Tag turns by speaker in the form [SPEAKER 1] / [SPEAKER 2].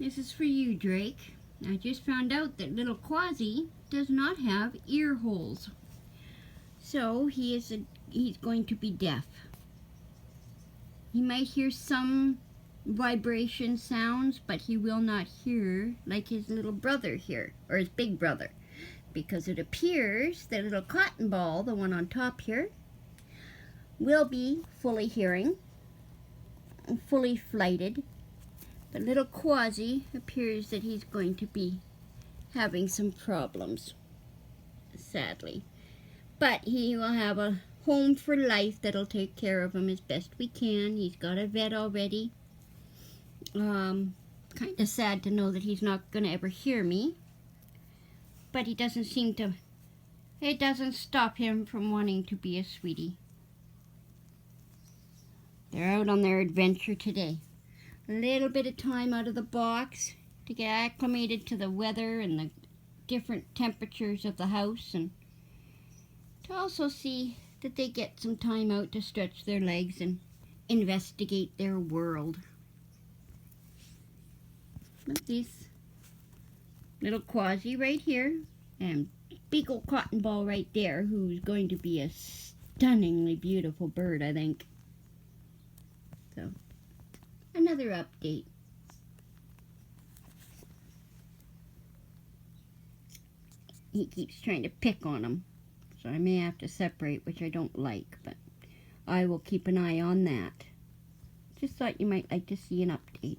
[SPEAKER 1] This is for you, Drake. I just found out that little Quasi does not have ear holes. So he's going to be deaf. He might hear some vibration sounds, but he will not hear like his little brother here, or his big brother, because it appears that little Cotton Ball, the one on top here, will be fully hearing, fully flighted. But little Quasi appears that he's going to be having some problems, sadly. But he will have a home for life that'll take care of him as best we can. He's got a vet already. Kind of sad to know that he's not going to ever hear me. But he doesn't seem to... It doesn't stop him from wanting to be a sweetie. They're out on their adventure today. A little bit of time out of the box to get acclimated to the weather and the different temperatures of the house, and to also see that they get some time out to stretch their legs and investigate their world. Look, these little Quasi right here, and big old Cotton Ball right there, who's going to be a stunningly beautiful bird, I think. So, another update. He keeps trying to pick on him, so I may have to separate, which I don't like, but I will keep an eye on that. Just thought you might like to see an update.